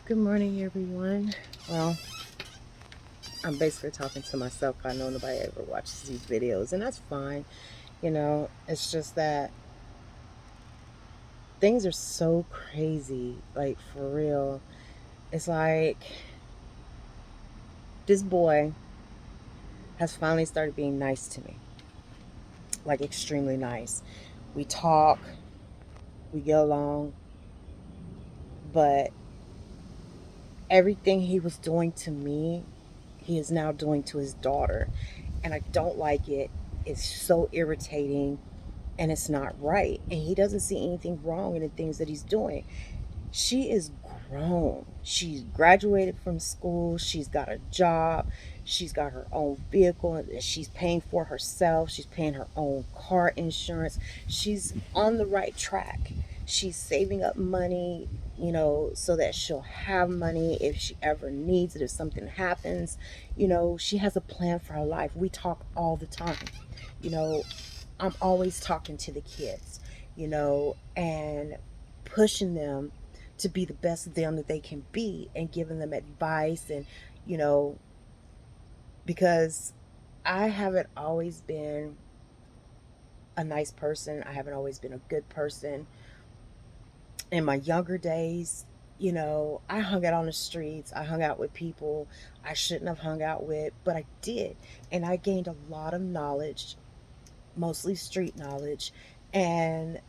Good morning, everyone. Well, I'm basically talking to myself. I know nobody ever watches these videos, and that's fine. It's just that things are so crazy, like for real. It's like this boy has finally started being nice to me, like extremely nice. We talk, we get along, but everything he was doing to me, he is now doing to his daughter, and I don't like it. It's so irritating and it's not right. And he doesn't see anything wrong in the things that he's doing. She is grown. She's graduated from school. She's got a job. She's got her own vehicle that she's paying for herself. She's paying her own car insurance. She's on the right track. She's saving up money, so that she'll have money if she ever needs it, if something happens. She has a plan for her life. We talk all the time. You know, I'm always talking to the kids, and pushing them to be the best of them that they can be and giving them advice and, you know, because I haven't always been a nice person. I haven't always been a good person. In my younger days, I hung out on the streets. I hung out with people I shouldn't have hung out with, but I did. And I gained a lot of knowledge, mostly street knowledge. And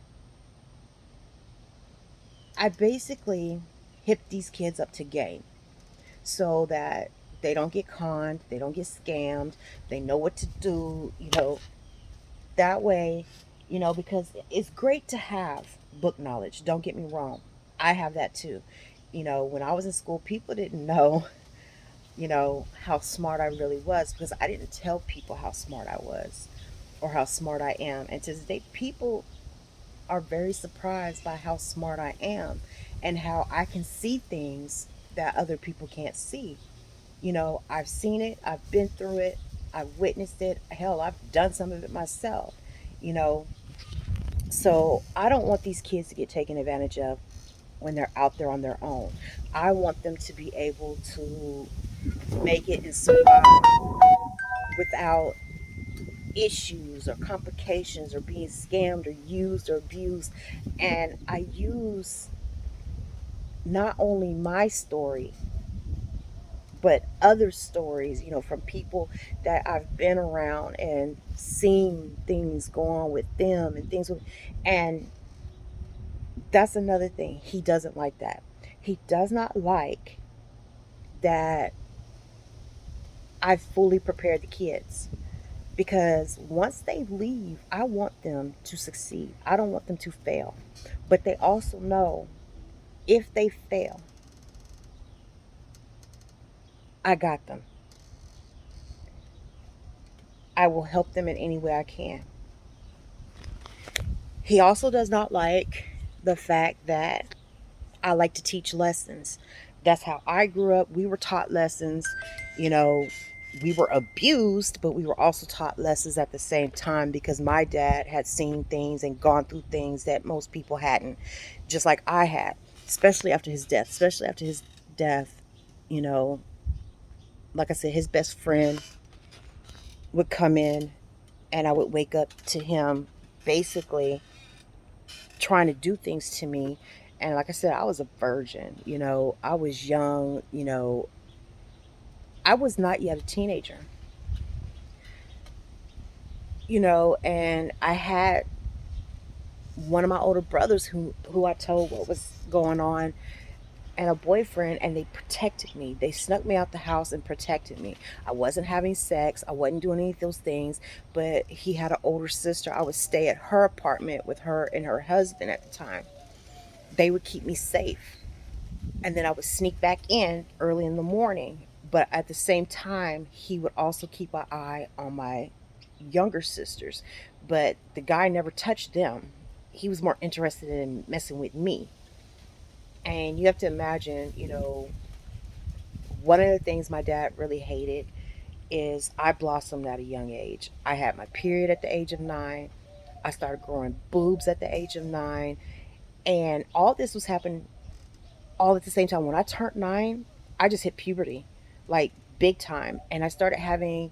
I basically hip these kids up to game so that they don't get conned, they don't get scammed, they know what to do, that way, because it's great to have book knowledge. Don't get me wrong. I have that too. When I was in school, people didn't know, how smart I really was because I didn't tell people how smart I was or how smart I am. And to this day, people are very surprised by how smart I am and how I can see things that other people can't see. I've seen it, I've been through it, I've witnessed it. Hell, I've done some of it myself, you know. So I don't want these kids to get taken advantage of when they're out there on their own. I want them to be able to make it and survive without issues or complications or being scammed or used or abused. And I use not only my story, but other stories, from people that I've been around and seen things go on with them and and that's another thing. He doesn't like that. He does not like that I've fully prepared the kids because once they leave, I want them to succeed. I don't want them to fail. But they also know if they fail, I got them. I will help them in any way I can. He also does not like the fact that I like to teach lessons. That's how I grew up. We were taught lessons. You know, we were abused, but we were also taught lessons at the same time because my dad had seen things and gone through things that most people hadn't, just like I had, especially after his death. Especially after his death, you know, like I said, his best friend would come in and I would wake up to him basically trying to do things to me. And like I said, I was a virgin, I was young, I was not yet a teenager, and I had one of my older brothers who I told what was going on and a boyfriend, and they protected me. They snuck me out the house and protected me. I wasn't having sex, I wasn't doing any of those things, but he had an older sister. I would stay at her apartment with her and her husband at the time. They would keep me safe, and then I would sneak back in early in the morning. But at the same time, he would also keep an eye on my younger sisters. But the guy never touched them. He was more interested in messing with me. And you have to imagine, one of the things my dad really hated is I blossomed at a young age. I had my period at the age of 9. I started growing boobs at the age of 9. And all this was happening all at the same time. When I turned 9, I just hit puberty, like big time. And I started having,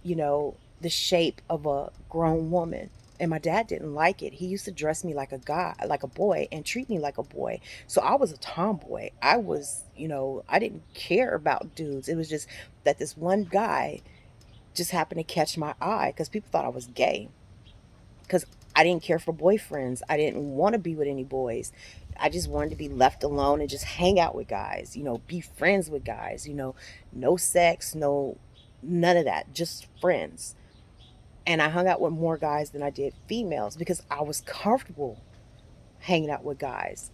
the shape of a grown woman. And my dad didn't like it. He used to dress me like a guy, like a boy, and treat me like a boy. So I was a tomboy. I was, I didn't care about dudes. It was just that this one guy just happened to catch my eye because people thought I was gay. Because I didn't care for boyfriends. I didn't want to be with any boys. I just wanted to be left alone and just hang out with guys, be friends with guys, no sex, no, none of that, just friends. And I hung out with more guys than I did females because I was comfortable hanging out with guys.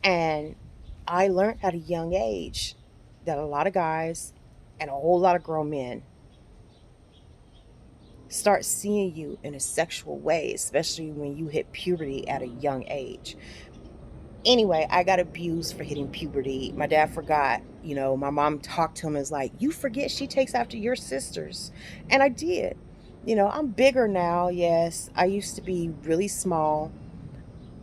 And I learned at a young age that a lot of guys and a whole lot of grown men start seeing you in a sexual way, especially when you hit puberty at a young age. Anyway, I got abused for hitting puberty. My dad forgot. My mom talked to him as like, you forget she takes after your sisters. And I did. I'm bigger now. Yes. I used to be really small.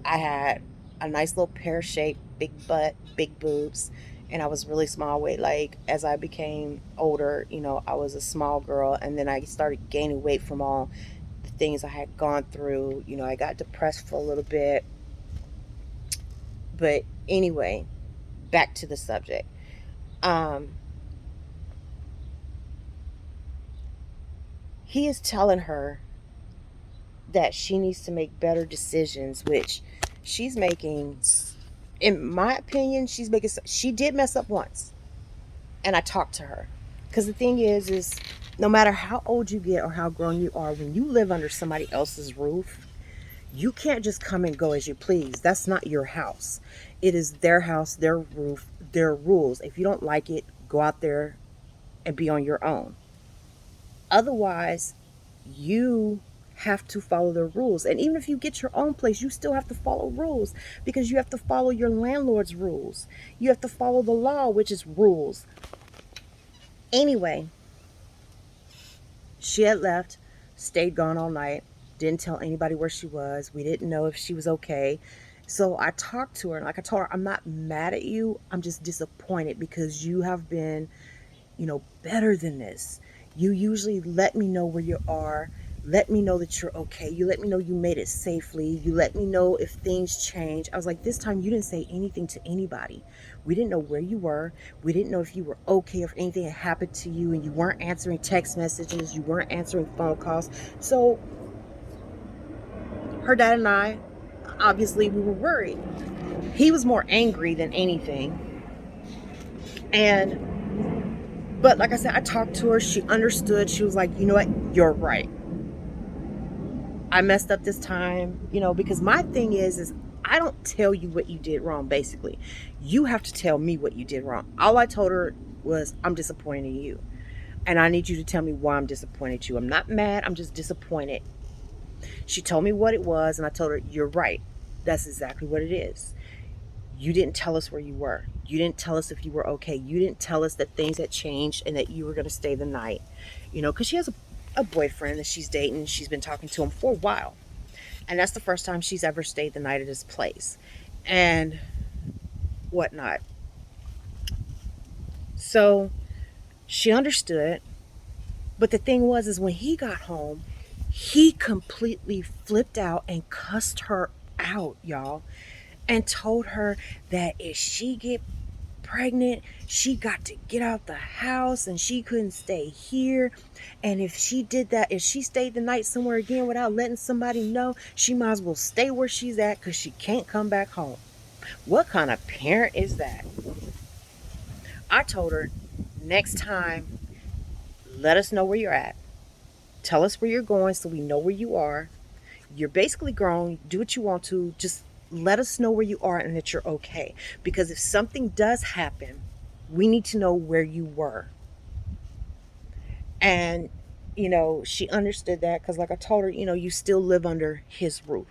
I had a nice little pear shape, big butt, big boobs. And I was really small weight. Like as I became older, I was a small girl. And then I started gaining weight from all the things I had gone through. I got depressed for a little bit. But anyway, back to the subject. Um, he is telling her that she needs to make better decisions, which she's making. In my opinion, she did mess up once, and I talked to her because the thing is no matter how old you get or how grown you are, when you live under somebody else's roof, you can't just come and go as you please. That's not your house. It is their house, their roof, their rules. If you don't like it, go out there and be on your own. Otherwise, you have to follow the rules. And even if you get your own place, you still have to follow rules because you have to follow your landlord's rules. You have to follow the law, which is rules. Anyway, she had left, stayed gone all night, didn't tell anybody where she was. We didn't know if she was okay. So I talked to her and like I told her, I'm not mad at you. I'm just disappointed because you have been, better than this. You usually let me know where you are, let me know that you're okay. You let me know you made it safely. You let me know if things change. I was like, this time you didn't say anything to anybody. We didn't know where you were. We didn't know if you were okay, if anything had happened to you, and you weren't answering text messages, you weren't answering phone calls. So her dad and I, obviously, we were worried. He was more angry than anything. And but like I said, I talked to her. She understood. She was like, you know what? You're right. I messed up this time, because my thing is I don't tell you what you did wrong, basically. You have to tell me what you did wrong. All I told her was, I'm disappointed in you. And I need you to tell me why I'm disappointed in you. I'm not mad, I'm just disappointed. She told me what it was, and I told her, you're right. That's exactly what it is. You didn't tell us where you were. You didn't tell us if you were okay. You didn't tell us that things had changed and that you were going to stay the night. Because she has a boyfriend that she's dating. She's been talking to him for a while. And that's the first time she's ever stayed the night at his place and whatnot. So she understood. But the thing was, is when he got home, he completely flipped out and cussed her out, y'all, and told her that if she get pregnant, she got to get out the house and she couldn't stay here. And if she did that, if she stayed the night somewhere again without letting somebody know, she might as well stay where she's at because she can't come back home. What kind of parent is that? I told her, next time, let us know where you're at. Tell us where you're going so we know where you are. You're basically grown. Do what you want to. Just let us know where you are and that you're okay. Because if something does happen, we need to know where you were. And, she understood that because, like I told her, you still live under his roof.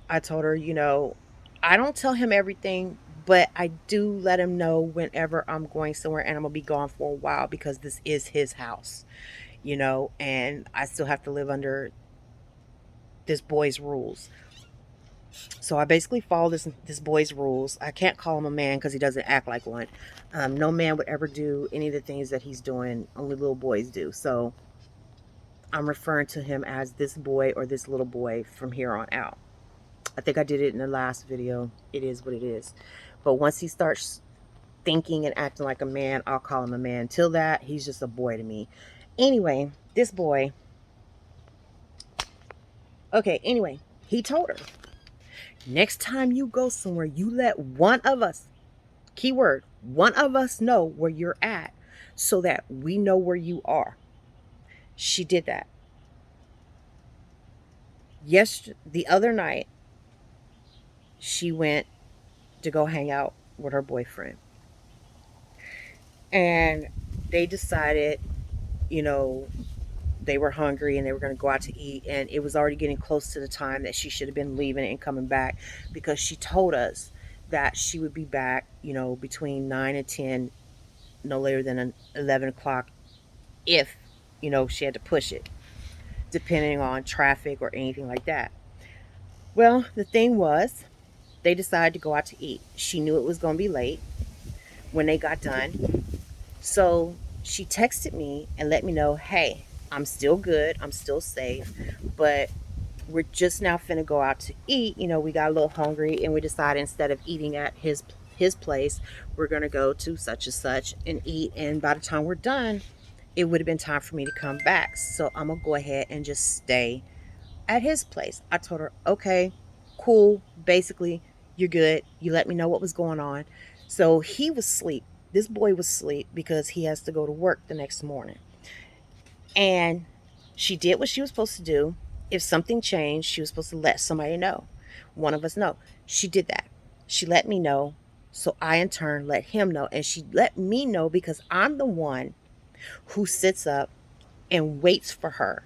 I told her, I don't tell him everything, but I do let him know whenever I'm going somewhere and I'm going to be gone for a while because this is his house, and I still have to live under this boy's rules. So I basically follow this boy's rules. I can't call him a man because he doesn't act like one. No man would ever do any of the things that he's doing. Only little boys do. So I'm referring to him as this boy or this little boy from here on out. I think I did it in the last video. It is what it is. But once he starts thinking and acting like a man, I'll call him a man. Till that, he's just a boy to me. Anyway, this boy. Okay, anyway, he told her, next time you go somewhere, you let one of us, keyword, one of us know where you're at so that we know where you are. She did that. Yes, the other night, she went to go hang out with her boyfriend. And they decided, you know, they were hungry and they were going to go out to eat. And it was already getting close to the time that she should have been leaving and coming back, because she told us that she would be back, between 9 and 10, no later than 11 o'clock, if, she had to push it, depending on traffic or anything like that. Well, the thing was, they decided to go out to eat. She knew it was going to be late when they got done. So she texted me and let me know, hey, I'm still good. I'm still safe. But we're just now finna go out to eat. We got a little hungry and we decided instead of eating at his place, we're gonna go to such and such and eat. And by the time we're done, it would have been time for me to come back. So I'm gonna go ahead and just stay at his place. I told her, okay, cool. Basically, you're good. You let me know what was going on. So he was asleep. This boy was asleep because he has to go to work the next morning. And she did what she was supposed to do. If something changed, she was supposed to let somebody know. One of us know. She did that. She let me know. So I, in turn, let him know. And she let me know because I'm the one who sits up and waits for her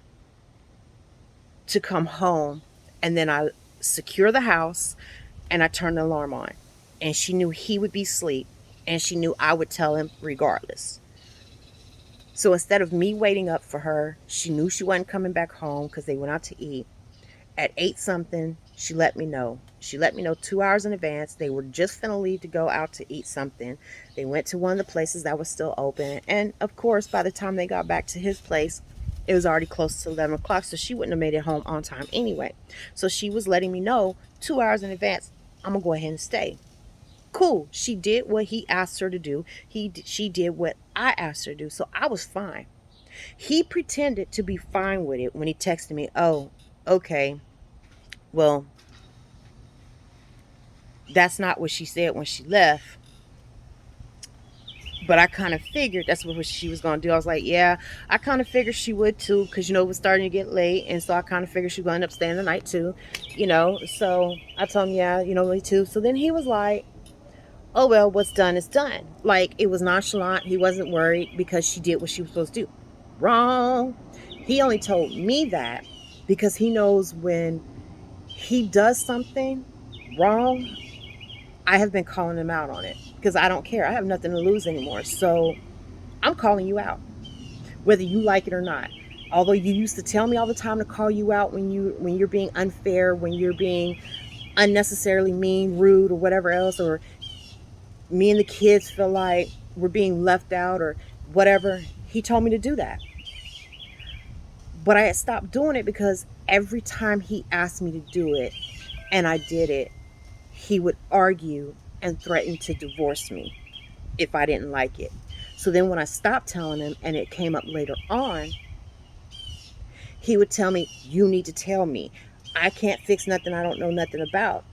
to come home. And then I secure the house and I turn the alarm on. And she knew he would be asleep. And she knew I would tell him regardless. So instead of me waiting up for her, she knew she wasn't coming back home because they went out to eat. At 8 something, she let me know. She let me know 2 hours in advance. They were just finna leave to go out to eat something. They went to one of the places that was still open. And of course, by the time they got back to his place, it was already close to 11 o'clock. So she wouldn't have made it home on time anyway. So she was letting me know 2 hours in advance, I'm going to go ahead and stay. Cool. She did what he asked her to do. She did what I asked her to do. So I was fine. He pretended to be fine with it when he texted me, oh, okay, well, that's not what she said when she left. But I kind of figured that's what she was going to do. I was like, yeah, I kind of figured she would too, because, it was starting to get late. And so I kind of figured she was going to end up staying the night too, So I told him, yeah, me too. So then he was like, oh, well, what's done is done. Like, it was nonchalant. He wasn't worried because she did what she was supposed to do. Wrong. He only told me that because he knows when he does something wrong, I have been calling him out on it because I don't care. I have nothing to lose anymore. So I'm calling you out, whether you like it or not. Although you used to tell me all the time to call you out when you're being unfair, when you're being unnecessarily mean, rude, or whatever else, or me and the kids feel like we're being left out or whatever. He told me to do that. But I had stopped doing it because every time he asked me to do it and I did it, he would argue and threaten to divorce me if I didn't like it. So then when I stopped telling him and it came up later on, he would tell me, you need to tell me. I can't fix nothing I don't know nothing about.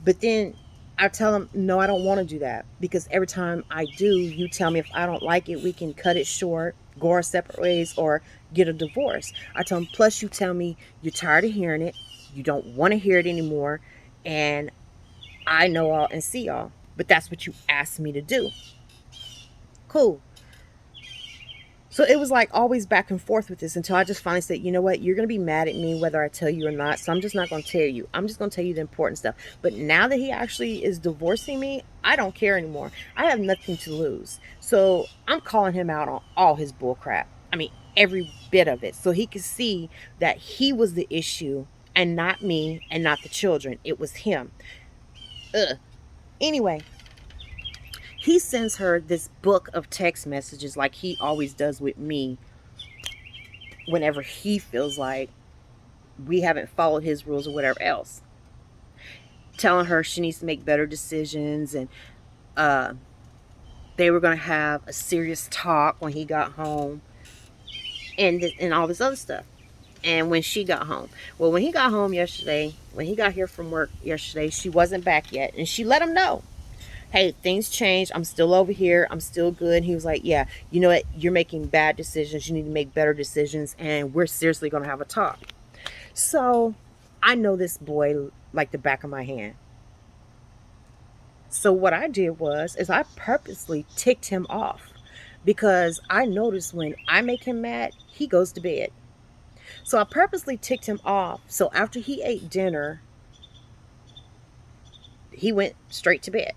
But then I tell him, no, I don't want to do that. Because every time I do, you tell me if I don't like it, we can cut it short, go our separate ways, or get a divorce. I tell him, plus you tell me you're tired of hearing it. You don't want to hear it anymore. And I know all and see all. But that's what you asked me to do. Cool. So it was like always back and forth with this until I just finally said, you know what, you're going to be mad at me whether I tell you or not. So I'm just not going to tell you. I'm just going to tell you the important stuff. But now that he actually is divorcing me, I don't care anymore. I have nothing to lose. So I'm calling him out on all his bull crap. I mean, every bit of it. So he could see that he was the issue and not me and not the children. It was him. Ugh. Anyway, he sends her this book of text messages like he always does with me whenever he feels like we haven't followed his rules or whatever else. Telling her she needs to make better decisions, and uh, they were going to have a serious talk when he got home, and all this other stuff. And when she got home, well, when he got home yesterday, when he got here from work yesterday, she wasn't back yet, and she let him know, hey, things changed. I'm still over here. I'm still good. And he was like, yeah, you know what? You're making bad decisions. You need to make better decisions. And we're seriously going to have a talk. So I know this boy like the back of my hand. So what I did is I purposely ticked him off because I noticed when I make him mad, he goes to bed. So I purposely ticked him off. So after he ate dinner, he went straight to bed.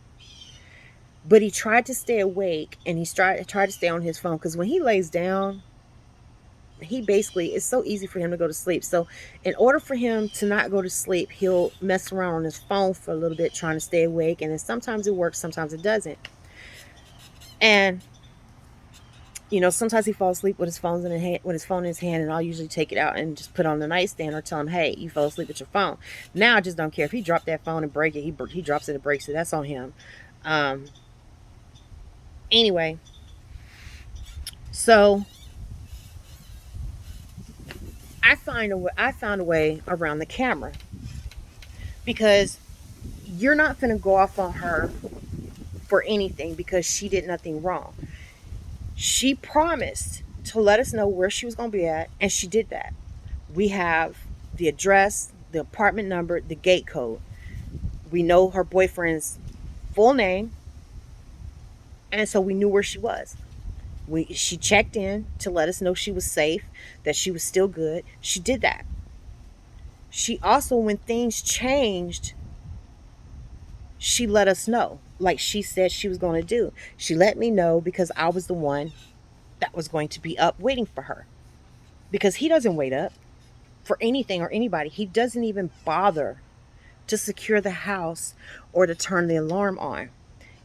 But he tried to stay awake, and he tried to stay on his phone, because when he lays down, he basically, it's so easy for him to go to sleep. So in order for him to not go to sleep, he'll mess around on his phone for a little bit trying to stay awake, and then sometimes it works, sometimes it doesn't. And sometimes he falls asleep with his phone in his hand, and I'll usually take it out and just put it on the nightstand or tell him, hey, you fell asleep with your phone. Now I just don't care if he dropped that phone and break it. He drops it and breaks it. That's on him. Anyway, so I found a way around the camera, because you're not going to go off on her for anything because she did nothing wrong. She promised to let us know where she was going to be at, and she did that. We have the address, the apartment number, the gate code. We know her boyfriend's full name, and so we knew where she was. She checked in to let us know she was safe, that she was still good. She did that. She also, when things changed, she let us know, like she said she was going to do. She let me know because I was the one that was going to be up waiting for her. Because he doesn't wait up for anything or anybody. He doesn't even bother to secure the house or to turn the alarm on.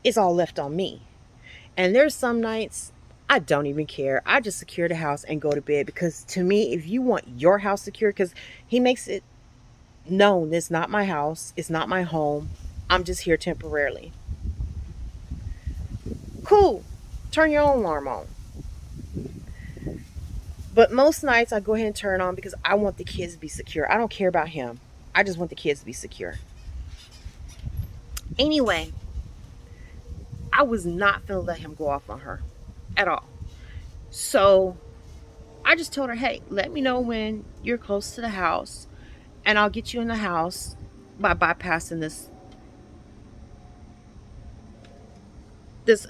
It's all left on me. And there's some nights I don't even care. I just secure the house and go to bed, because to me, if you want your house secure, because he makes it known it's not my house, it's not my home, I'm just here temporarily. Cool. Turn your own alarm on. But most nights I go ahead and turn it on because I want the kids to be secure. I don't care about him. I just want the kids to be secure. Anyway, I was not going to let him go off on her at all. So I just told her, hey, let me know when you're close to the house, and I'll get you in the house by bypassing this this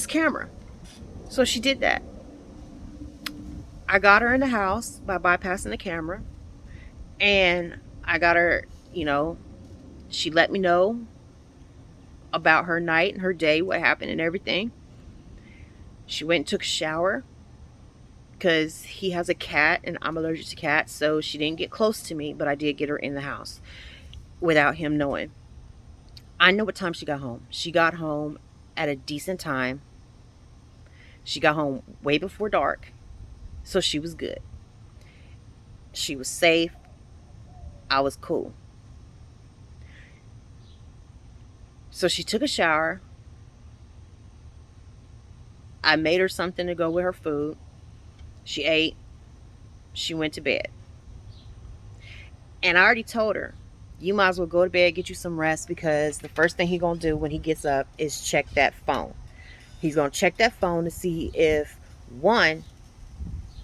camera. So she did that. I got her in the house by bypassing the camera, and I got her, she let me know about her night and her day, what happened and everything. She went and took a shower because he has a cat and I'm allergic to cats, so she didn't get close to me, but I did get her in the house without him knowing. I know what time she got home. She got home at a decent time. She got home way before dark, so she was good. She was safe. I was cool. So she took a shower. I made her something to go with her food. She ate. She went to bed. And I already told her, you might as well go to bed, get you some rest, because the first thing he's going to do when he gets up is check that phone. He's going to check that phone to see if, one,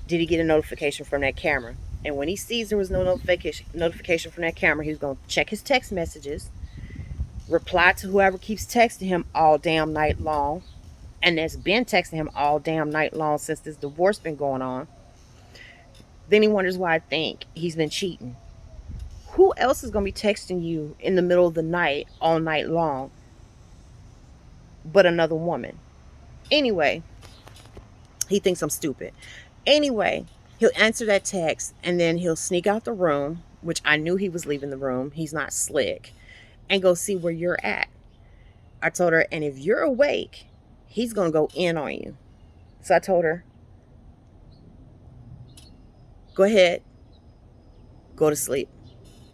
did he get a notification from that camera? And when he sees there was no notification from that camera, he's going to check his text messages, reply to whoever keeps texting him all damn night long, and that's been texting him all damn night long since this divorce been going on. Then he wonders why I think he's been cheating. Who else is going to be texting you in the middle of the night all night long but another woman? Anyway, he thinks I'm stupid. Anyway, He'll answer that text and then he'll sneak out the room, which I knew he was leaving the room. He's not slick, and go see where you're at. I told her, and if you're awake, he's going to go in on you. So I told her, go ahead, go to sleep,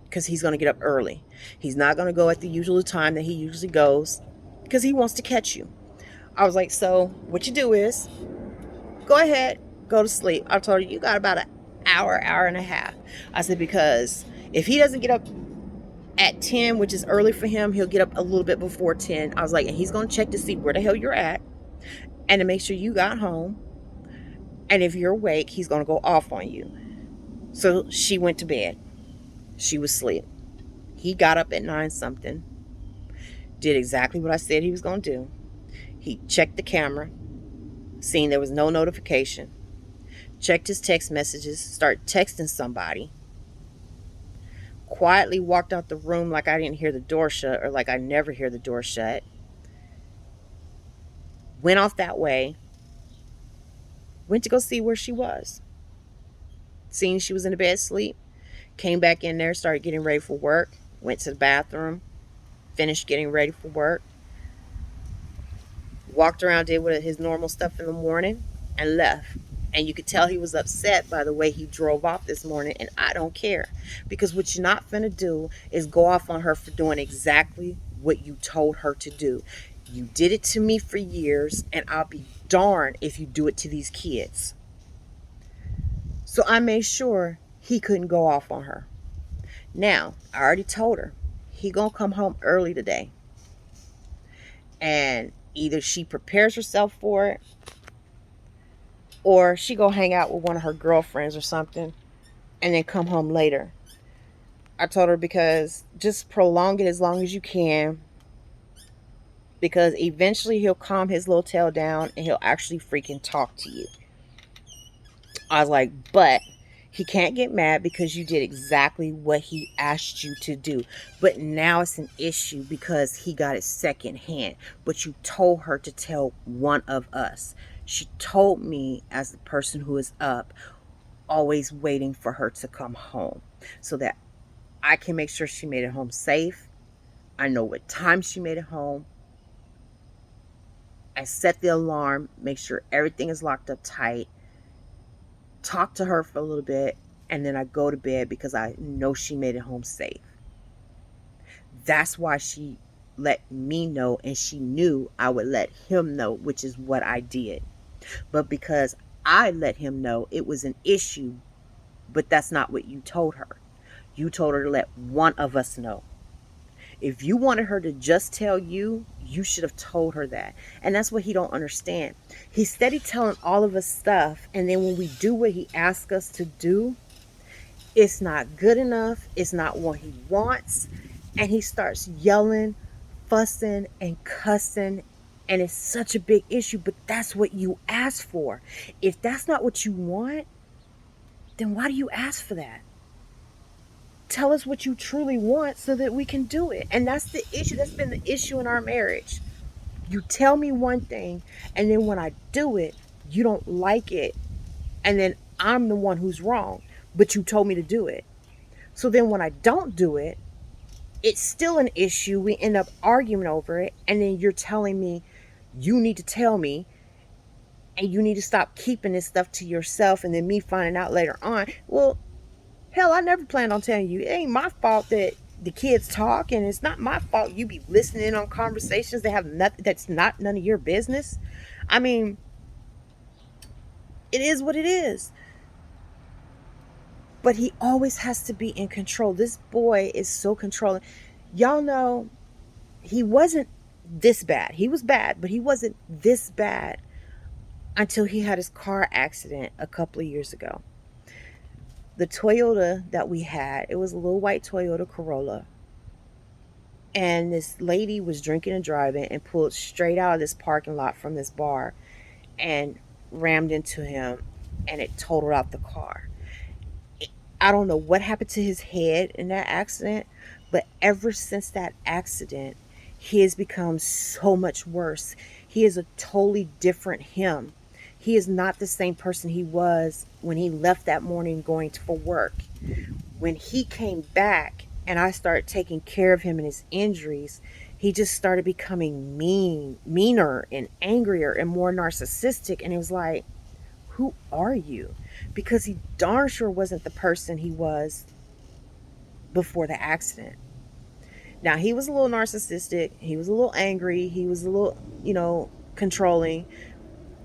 because he's going to get up early. He's not going to go at the usual time that he usually goes because he wants to catch you. I was like, so what you do is go ahead, go to sleep. I told her, you got about an hour, hour and a half. I said, because if he doesn't get up at 10, which is early for him, he'll get up a little bit before 10. I was like, and he's going to check to see where the hell you're at and to make sure you got home. And if you're awake, he's going to go off on you. So she went to bed. She was asleep. He got up at 9 something, did exactly what I said he was going to do. He checked the camera, seen there was no notification, checked his text messages, started texting somebody, quietly walked out the room like I didn't hear the door shut or like I never hear the door shut, went off that way, went to go see where she was. Seen she was in the bed asleep, came back in there, started getting ready for work, went to the bathroom, finished getting ready for work, walked around, did his normal stuff in the morning, and left. And you could tell he was upset by the way he drove off this morning, and I don't care. Because what you're not finna do is go off on her for doing exactly what you told her to do. You did it to me for years, and I'll be darned if you do it to these kids. So I made sure he couldn't go off on her. Now, I already told her, he gonna come home early today. And either she prepares herself for it, or she go hang out with one of her girlfriends or something and then come home later. I told her, because just prolong it as long as you can, because eventually he'll calm his little tail down and he'll actually freaking talk to you. I was like, but he can't get mad because you did exactly what he asked you to do. But now it's an issue because he got it secondhand. But you told her to tell one of us. She told me, as the person who is up, always waiting for her to come home so that I can make sure she made it home safe. I know what time she made it home. I set the alarm, make sure everything is locked up tight, talk to her for a little bit, and then I go to bed because I know she made it home safe. That's why she let me know, and she knew I would let him know, which is what I did. But because I let him know, it was an issue, but that's not what you told her. You told her to let one of us know. If you wanted her to just tell you, you should have told her that. And that's what he don't understand. He's steady telling all of us stuff, and then when we do what he asks us to do, it's not good enough. It's not what he wants. And he starts yelling, fussing, and cussing. And it's such a big issue, but that's what you asked for. If that's not what you want, then why do you ask for that? Tell us what you truly want so that we can do it. And that's the issue. That's been the issue in our marriage. You tell me one thing, and then when I do it, you don't like it. And then I'm the one who's wrong, but you told me to do it. So then when I don't do it, it's still an issue. We end up arguing over it. And then you're telling me, you need to tell me, and you need to stop keeping this stuff to yourself. And then me finding out later on, well, hell, I never planned on telling you. It ain't my fault that the kids talk, and it's not my fault you be listening on conversations that have nothing, that's not none of your business. I mean, it is what it is. But he always has to be in control. This boy is so controlling. Y'all know he wasn't this bad. He was bad, but he wasn't this bad until he had his car accident a couple of years ago. The Toyota that we had, it was a little white Toyota Corolla. And this lady was drinking and driving and pulled straight out of this parking lot from this bar and rammed into him, and it totaled out the car. I don't know what happened to his head in that accident, but ever since that accident, he has become so much worse. He is a totally different him. He is not the same person he was when he left that morning going for work. When he came back and I started taking care of him and his injuries, he just started becoming meaner and angrier and more narcissistic. And it was like, who are you? Because he darn sure wasn't the person he was before the accident. Now, he was a little narcissistic, he was a little angry, he was a little, controlling,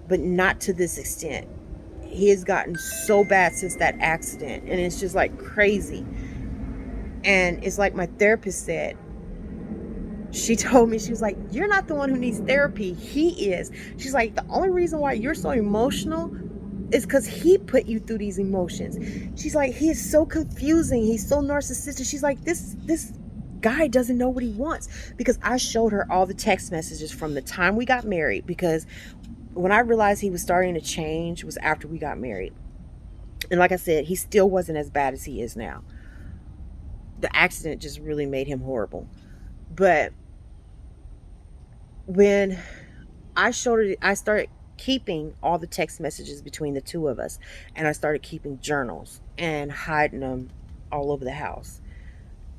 but not to this extent. He has gotten so bad since that accident, and it's just like crazy. And it's like my therapist said, she told me, she was like, you're not the one who needs therapy, he is. She's like, the only reason why you're so emotional is because he put you through these emotions. She's like, he is so confusing, he's so narcissistic. She's like, this guy doesn't know what he wants. Because I showed her all the text messages from the time we got married, because when I realized he was starting to change was after we got married. And like I said, he still wasn't as bad as he is now. The accident just really made him horrible. But when I showed her, I started keeping all the text messages between the two of us, and I started keeping journals and hiding them all over the house.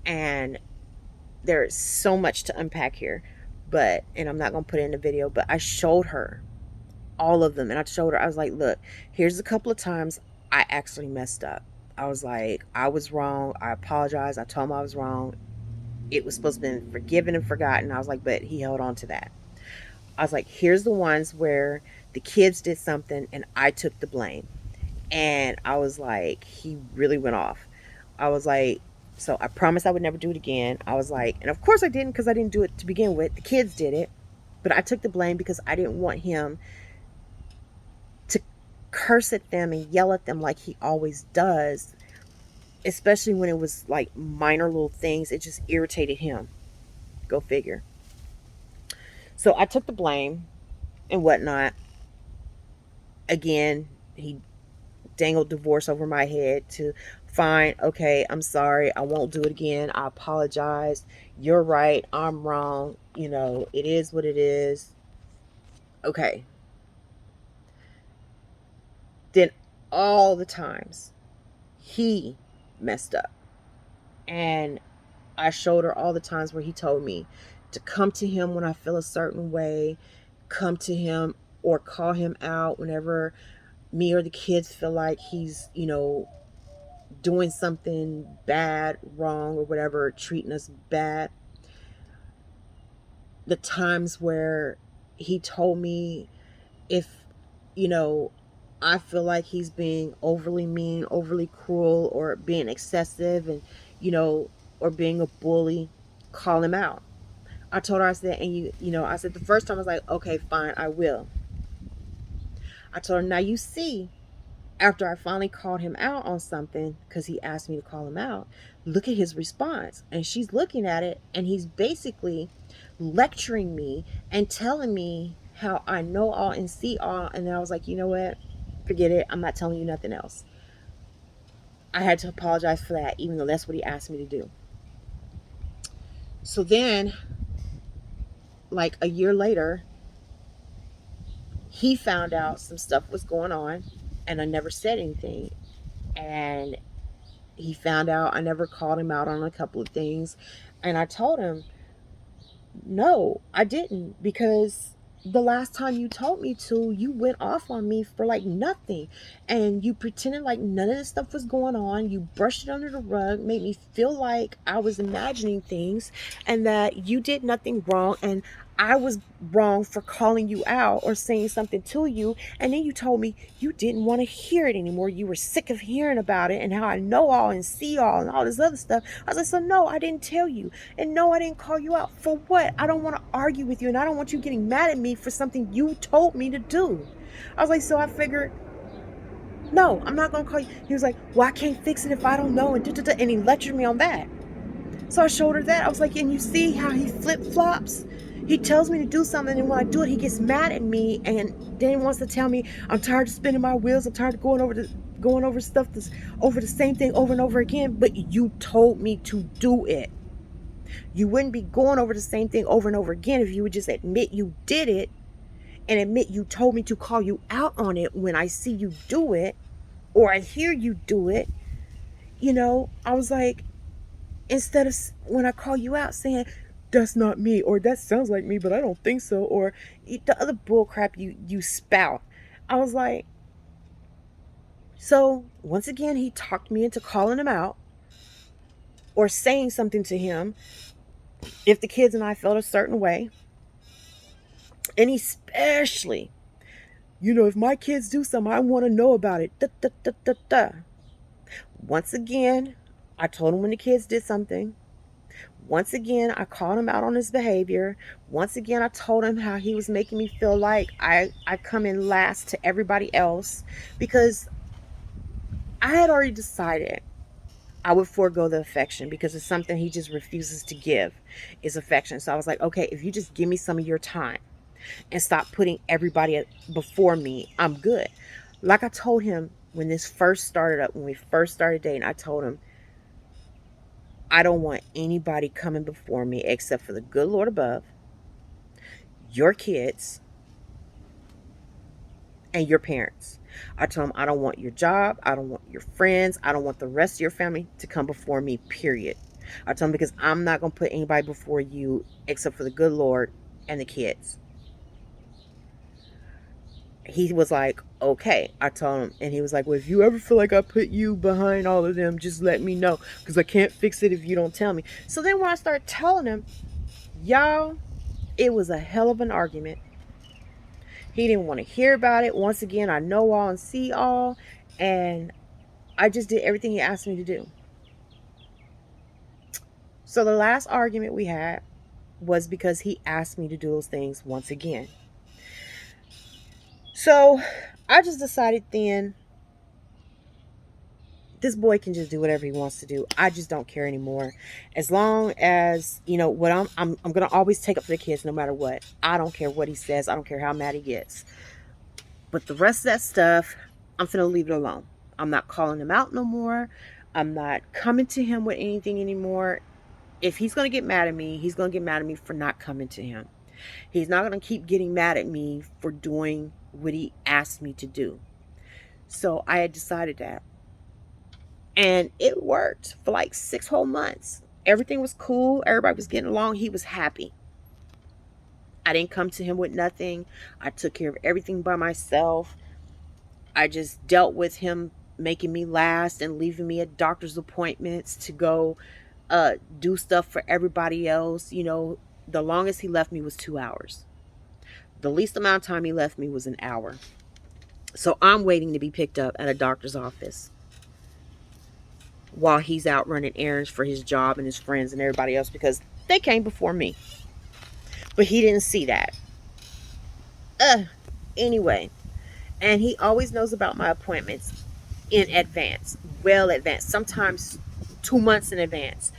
And there's so much to unpack here, and I'm not going to put it in the video, but I showed her all of them. And I showed her, I was like, look, here's a couple of times I actually messed up. I was like, I was wrong. I apologize. I told him I was wrong. It was supposed to be forgiven and forgotten. I was like, but he held on to that. I was like, here's the ones where the kids did something and I took the blame. And I was like, he really went off. I was like, so I promised I would never do it again. I was like, and of course I didn't, because I didn't do it to begin with. The kids did it. But I took the blame because I didn't want him to curse at them and yell at them like he always does, especially when it was like minor little things. It just irritated him. Go figure. So I took the blame and whatnot. Again, he dangled divorce over my head to, fine, okay, I'm sorry, I won't do it again, I apologize, you're right, I'm wrong, it is what it is. Okay. Then all the times he messed up, and I showed her all the times where he told me to come to him when I feel a certain way, come to him or call him out whenever me or the kids feel like he's, doing something bad, wrong, or whatever, treating us bad. The times where he told me if, you know, I feel like he's being overly mean, overly cruel, or being excessive, and, or being a bully, call him out. I told her, I said, and I said the first time I was like, okay, fine, I will. I told her, now you see, after I finally called him out on something, because he asked me to call him out, look at his response. And she's looking at it, and he's basically lecturing me and telling me how I know all and see all. And then I was like, you know what? Forget it. I'm not telling you nothing else. I had to apologize for that, even though that's what he asked me to do. So then, like a year later, he found out some stuff was going on, and I never said anything. And he found out I never called him out on a couple of things. And I told him, no, I didn't, because the last time you told me to, you went off on me for like nothing. And you pretended like none of this stuff was going on. You brushed it under the rug, made me feel like I was imagining things and that you did nothing wrong. And I was wrong for calling you out or saying something to you. And then you told me you didn't want to hear it anymore. You were sick of hearing about it and how I know all and see all and all this other stuff. I was like, so no, I didn't tell you. And no, I didn't call you out. For what? I don't want to argue with you, and I don't want you getting mad at me for something you told me to do. I was like, so I figured, no, I'm not going to call you. He was like, well, I can't fix it if I don't know. And he lectured me on that. So I showed her that. I was like, and you see how he flip-flops? He tells me to do something, and when I do it, he gets mad at me, and then wants to tell me I'm tired of spinning my wheels. I'm tired of going over stuff over the same thing over and over again. But you told me to do it. You wouldn't be going over the same thing over and over again if you would just admit you did it and admit you told me to call you out on it when I see you do it or I hear you do it. I was like, instead of when I call you out saying, that's not me, or that sounds like me, but I don't think so, or the other bull crap you spout. I was like, so once again, he talked me into calling him out or saying something to him if the kids and I felt a certain way. And especially, if my kids do something, I want to know about it. Da, da, da, da, da. Once again, I told him when the kids did something. Once again, I called him out on his behavior. Once again, I told him how he was making me feel like I come in last to everybody else because I had already decided I would forego the affection because it's something he just refuses to give is affection. So I was like, okay, if you just give me some of your time and stop putting everybody before me, I'm good. Like I told him when this first started up, when we first started dating, I told him, I don't want anybody coming before me except for the good Lord above, your kids, and your parents. I told him, I don't want your job. I don't want your friends. I don't want the rest of your family to come before me, period. I told him because I'm not going to put anybody before you except for the good Lord and the kids. He was like, okay. I told him, and he was like, well, if you ever feel like I put you behind all of them, just let me know because I can't fix it if you don't tell me. So then when I started telling him, y'all, it was a hell of an argument. He didn't want to hear about it. Once again, I know all and see all, and I just did everything he asked me to do. So the last argument we had was because he asked me to do those things once again. So I just decided then this boy can just do whatever he wants to do. I just don't care anymore. As long as, what I'm going to always take up for the kids no matter what. I don't care what he says. I don't care how mad he gets. But the rest of that stuff, I'm finna leave it alone. I'm not calling him out no more. I'm not coming to him with anything anymore. If he's going to get mad at me, he's going to get mad at me for not coming to him. He's not going to keep getting mad at me for doing what he asked me to do. So I had decided that. And it worked for like 6 whole months. Everything was cool. Everybody was getting along. He was happy. I didn't come to him with nothing. I took care of everything by myself. I just dealt with him making me last and leaving me at doctor's appointments to go do stuff for everybody else. The longest he left me was 2 hours. The least amount of time he left me was an hour. So I'm waiting to be picked up at a doctor's office while he's out running errands for his job and his friends and everybody else because they came before me. But he didn't see that. Anyway, and he always knows about my appointments in advance, well advanced, sometimes 2 months in advance,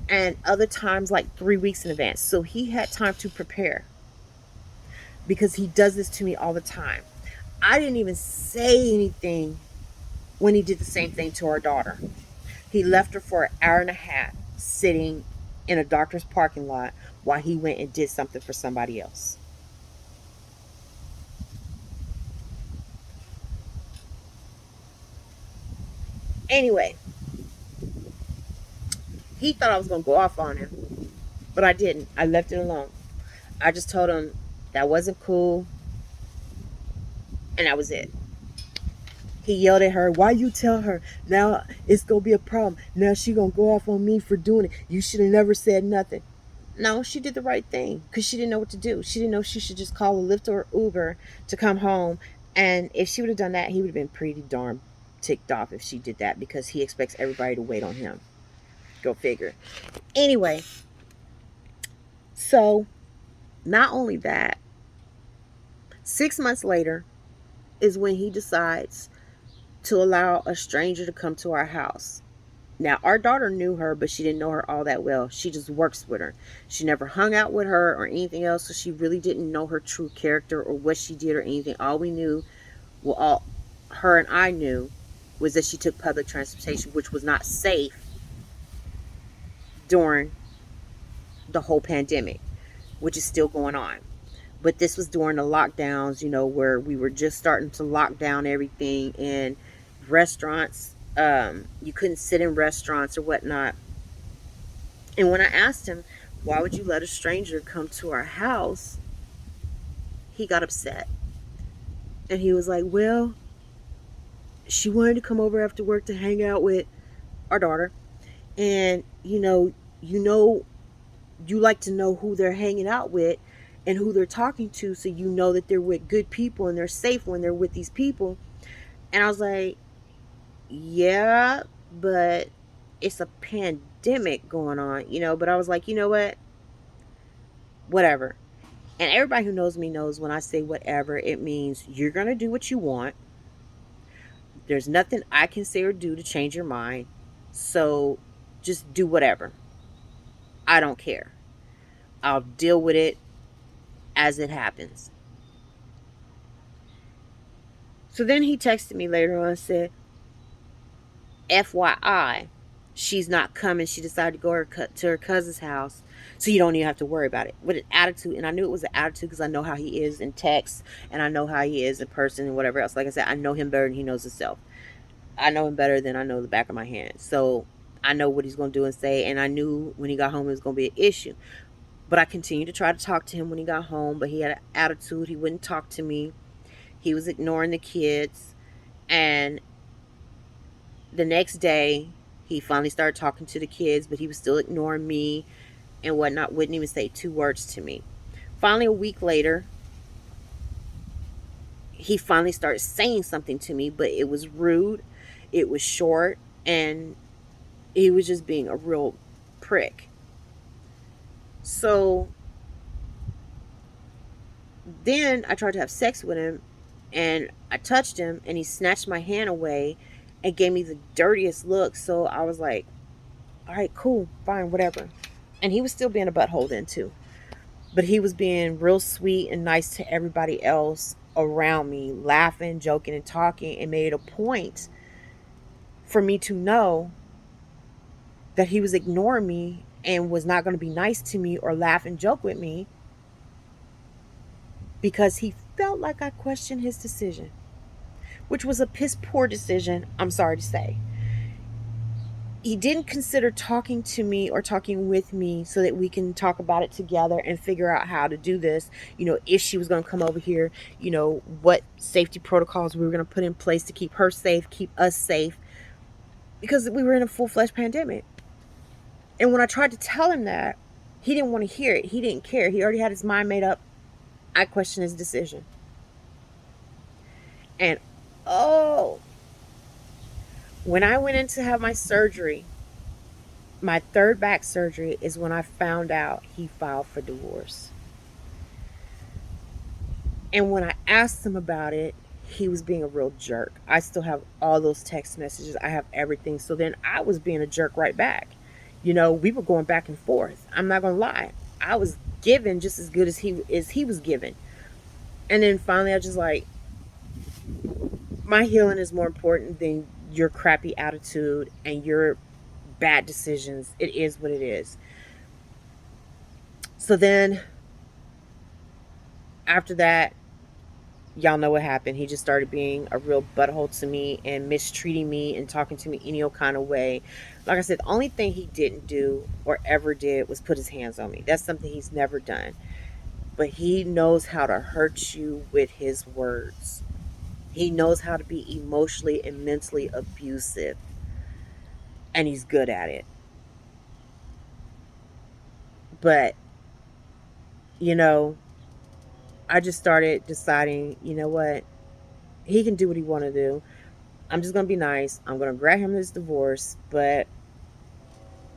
and other times like 3 weeks in advance. So he had time to prepare because he does this to me all the time. I didn't even say anything when he did the same thing to our daughter. He left her for an hour and a half sitting in a doctor's parking lot while he went and did something for somebody else. Anyway, he thought I was going to go off on him, but I didn't. I left it alone. I just told him that wasn't cool, and that was it. He yelled at her, why you tell her? Now it's going to be a problem. Now she going to go off on me for doing it. You should have never said nothing. No, she did the right thing because she didn't know what to do. She didn't know she should just call a Lyft or Uber to come home. And if she would have done that, he would have been pretty darn ticked off if she did that because he expects everybody to wait on him. Go figure. Anyway, so not only that, 6 months later is when he decides to allow a stranger to come to our house. Now, our daughter knew her, but she didn't know her all that well. She just works with her. She never hung out with her or anything else, so she really didn't know her true character or what she did or anything. All we knew, well, all her and I knew, was that she took public transportation, which was not safe during the whole pandemic, which is still going on. But this was during the lockdowns, where we were just starting to lock down everything, and restaurants, you couldn't sit in restaurants or whatnot. And when I asked him, why would you let a stranger come to our house? He got upset. And he was like, well, she wanted to come over after work to hang out with our daughter. And, you know, you like to know who they're hanging out with and who they're talking to, so you know that they're with good people and they're safe when they're with these people. And I was like, yeah, but it's a pandemic going on, but I was like, you know what? Whatever. And everybody who knows me knows when I say whatever, it means you're going to do what you want. There's nothing I can say or do to change your mind. So just do whatever. I don't care. I'll deal with it as it happens. So then he texted me later on and said, FYI, she's not coming. She decided to go to her cousin's house. So you don't even have to worry about it. With an attitude. And I knew it was an attitude because I know how he is in text. And I know how he is in person and whatever else. Like I said, I know him better than he knows himself. I know him better than I know the back of my hand. So I know what he's going to do and say. And I knew when he got home it was going to be an issue. But I continued to try to talk to him when he got home. But he had an attitude. He wouldn't talk to me. He was ignoring the kids. And the next day, he finally started talking to the kids, but he was still ignoring me and whatnot. Wouldn't even say two words to me. Finally, a week later, he finally started saying something to me, but it was rude, it was short, and he was just being a real prick. So then I tried to have sex with him, and I touched him, and he snatched my hand away and gave me the dirtiest look. So I was like, all right, cool, fine, whatever. And he was still being a butthole then too. But he was being real sweet and nice to everybody else around me, laughing, joking, and talking, and made a point for me to know that he was ignoring me and was not going to be nice to me or laugh and joke with me because he felt like I questioned his decision, which was a piss poor decision, I'm sorry to say. He didn't consider talking to me or talking with me so that we can talk about it together and figure out how to do this. If she was going to come over here, what safety protocols we were going to put in place to keep her safe, keep us safe, because we were in a full-fledged pandemic. And when I tried to tell him that, he didn't want to hear it. He didn't care. He already had his mind made up. I questioned his decision. And oh, when I went in to have my surgery, my third back surgery, is when I found out he filed for divorce. And when I asked him about it, he was being a real jerk. I still have all those text messages. I have everything. So then I was being a jerk right back. We were going back and forth. I'm not going to lie. I was giving just as good as he was giving. And then finally I just like, my healing is more important than your crappy attitude and your bad decisions. It is what it is. So then after that, y'all know what happened. He just started being a real butthole to me and mistreating me and talking to me any old kind of way. Like I said, the only thing he didn't do or ever did was put his hands on me. That's something he's never done. But he knows how to hurt you with his words. He knows how to be emotionally and mentally abusive. And he's good at it. But, you know, I just started deciding, you know what? He can do what he want to do. I'm just going to be nice. I'm going to grant him this divorce. But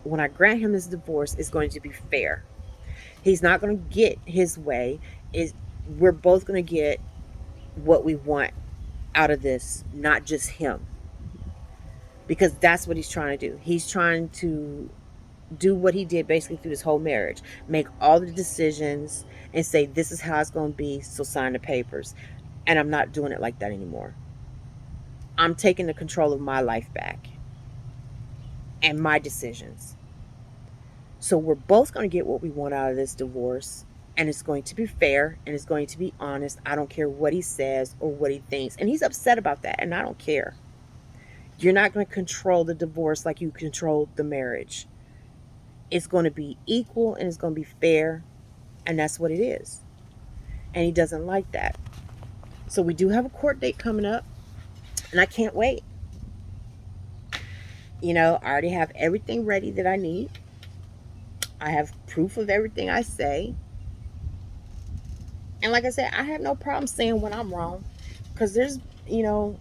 when I grant him this divorce, it's going to be fair. He's not going to get his way. Is We're both going to get what we want out of this, not just him. Because that's what he's trying to do. He's trying to do what he did basically through this whole marriage. Make all the decisions and say, this is how it's going to be, so sign the papers. And I'm not doing it like that anymore. I'm taking the control of my life back and my decisions. So we're both going to get what we want out of this divorce. and it's going to be fair and it's going to be honest. I don't care what he says or what he thinks. And he's upset about that, and I don't care. You're not going to control the divorce like you control the marriage. It's going to be equal and it's going to be fair, and that's what it is. And he doesn't like that. So we do have a court date coming up, and I can't wait. I already have everything ready that I need. I have proof of everything I say. And like I said, I have no problem saying when I'm wrong. Because you know,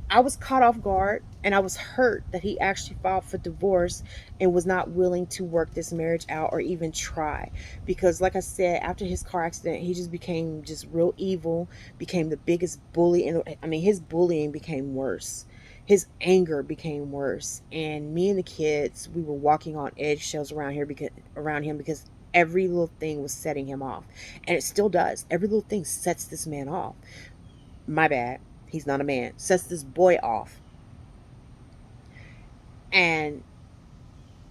I was caught off guard and I was hurt that he actually filed for divorce and was not willing to work this marriage out or even try. Because, like I said, after his car accident, he just became just real evil, became the biggest bully. And I mean, his bullying became worse. His anger became worse. And me and the kids, we were walking on eggshells around him because every little thing was setting him off. And it still does. Every little thing sets this man off. My bad. He's not a man. Sets this boy off. And,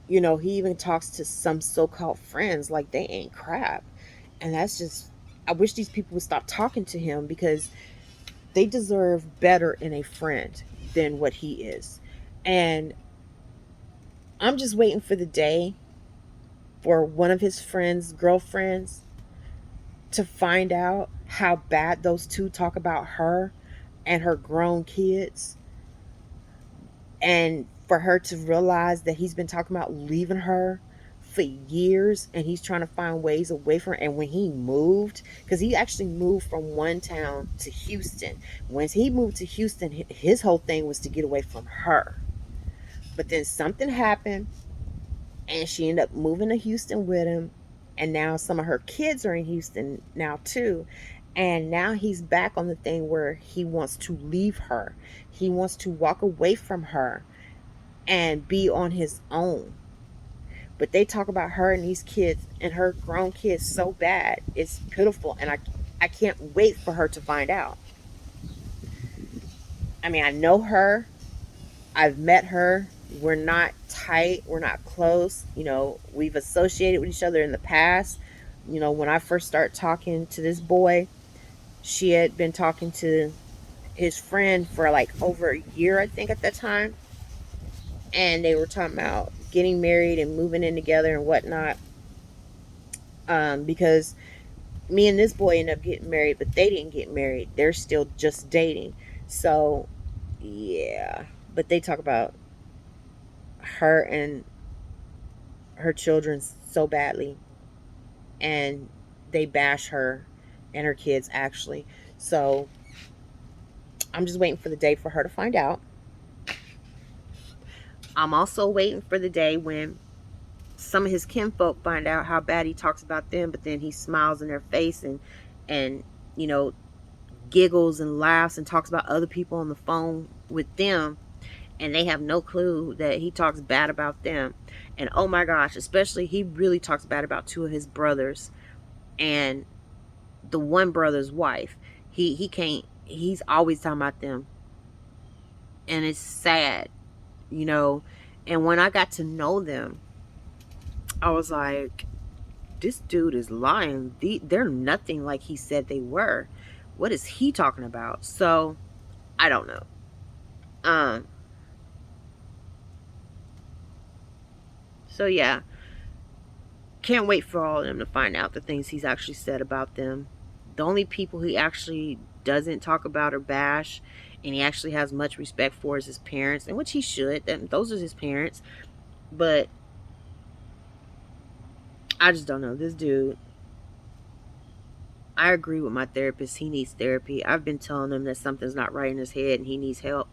he even talks to some so called friends like they ain't crap. And that's just, I wish these people would stop talking to him because they deserve better in a friend than what he is. And I'm just waiting for the day for one of his friends' girlfriends to find out how bad those two talk about her and her grown kids, and for her to realize that he's been talking about leaving her for years and he's trying to find ways away from her. And when he moved, because he actually moved from one town to Houston, when he moved to Houston, his whole thing was to get away from her. But then something happened and she ended up moving to Houston with him, and now some of her kids are in Houston now too. And now he's back on the thing where he wants to leave her, he wants to walk away from her and be on his own. But they talk about her and these kids and her grown kids so bad. It's pitiful. And I can't wait for her to find out. I mean, I know her. I've met her. We're not tight. We're not close. We've associated with each other in the past. When I first started talking to this boy, she had been talking to his friend for like over a year, I think, at that time. And they were talking about getting married and moving in together and whatnot. Because me and this boy ended up getting married, but they didn't get married. They're still just dating. So, yeah. But they talk about her and her children so badly. And they bash her and her kids, actually. So, I'm just waiting for the day for her to find out. I'm also waiting for the day when some of his kinfolk find out how bad he talks about them, but then he smiles in their face and you know giggles and laughs and talks about other people on the phone with them, and they have no clue that he talks bad about them. And oh my gosh, especially he really talks bad about two of his brothers and the one brother's wife. He can't. He's always talking about them, and it's sad, you know. And when I got to know them, I was like, this dude is lying. They're nothing like he said they were. What is he talking about? So I don't know. Um. So yeah, can't wait for all of them to find out the things he's actually said about them. The only people he actually doesn't talk about or bash, and he actually has much respect for, is his parents, and which he should. Those are his parents. But I just don't know. This dude, I agree with my therapist. He needs therapy. I've been telling him that something's not right in his head and he needs help.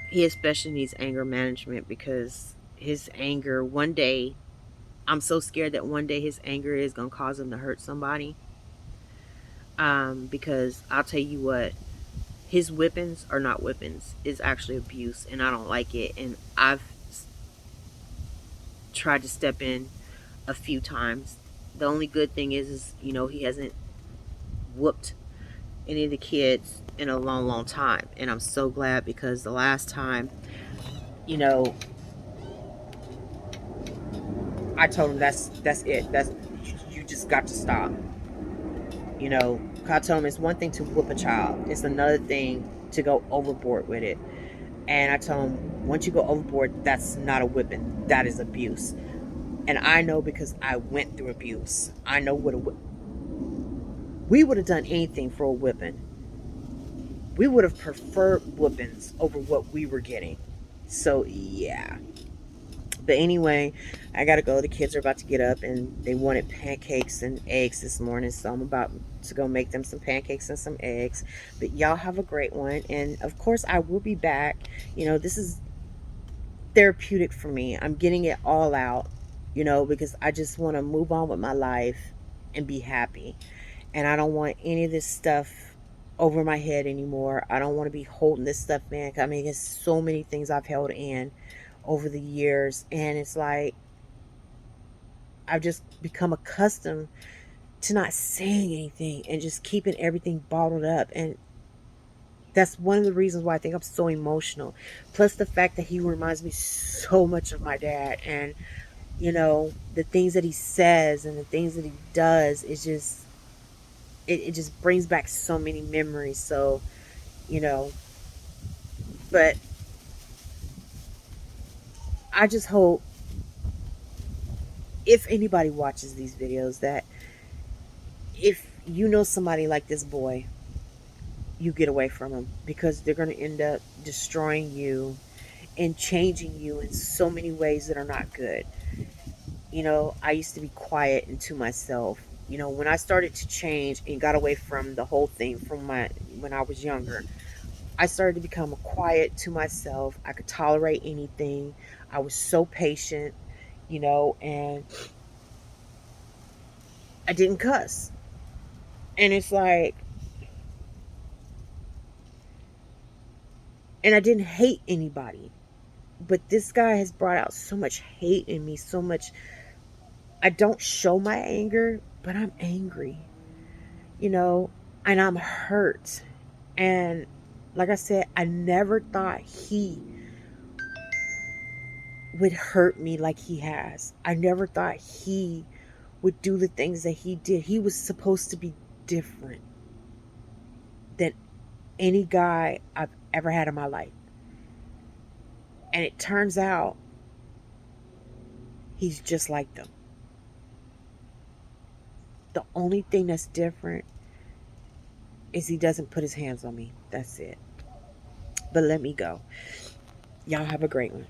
He especially needs anger management, because his anger, one day, I'm so scared that one day his anger is going to cause him to hurt somebody. Because I'll tell you what, his whippings are not whippings. It's actually abuse, and I don't like it. And I've tried to step in a few times. The only good thing is he hasn't whooped any of the kids in a long, long time. And I'm so glad, because the last time, you know, I told him that's it. got to stop. You know, I told him it's one thing to whoop a child, it's another thing to go overboard with it. And I told him, once you go overboard, that's not a whipping, that is abuse. And I know because I went through abuse. I know what we would have done anything for a whipping. We would have preferred whippings over what we were getting. So yeah. But anyway, I gotta go. The kids are about to get up and they wanted pancakes and eggs this morning. So I'm about to go make them some pancakes and some eggs. But y'all have a great one. And of course, I will be back. You know, this is therapeutic for me. I'm getting it all out, you know, because I just want to move on with my life and be happy. And I don't want any of this stuff over my head anymore. I don't want to be holding this stuff in. I mean, it's so many things I've held in over the years. And it's like, I've just become accustomed to not saying anything and just keeping everything bottled up. And that's one of the reasons why I think I'm so emotional. Plus the fact that he reminds me so much of my dad. And, you know, the things that he says and the things that he does is just, it just brings back so many memories. So, you know, but I just hope if anybody watches these videos that if you know somebody like this boy, you get away from them, because they're going to end up destroying you and changing you in so many ways that are not good. You know, I used to be quiet and to myself. You know, when I started to change and got away from the whole thing from my when I was younger, I started to become quiet to myself. I could tolerate anything. I was so patient, you know, and I didn't cuss. And it's like, and I didn't hate anybody. But this guy has brought out so much hate in me, so much. I don't show my anger, but I'm angry, you know, and I'm hurt. And like I said, I never thought he would hurt me like he has. I never thought he would do the things that he did. He was supposed to be different than any guy I've ever had in my life. And it turns out he's just like them. The only thing that's different is he doesn't put his hands on me. That's it. But let me go. Y'all have a great one.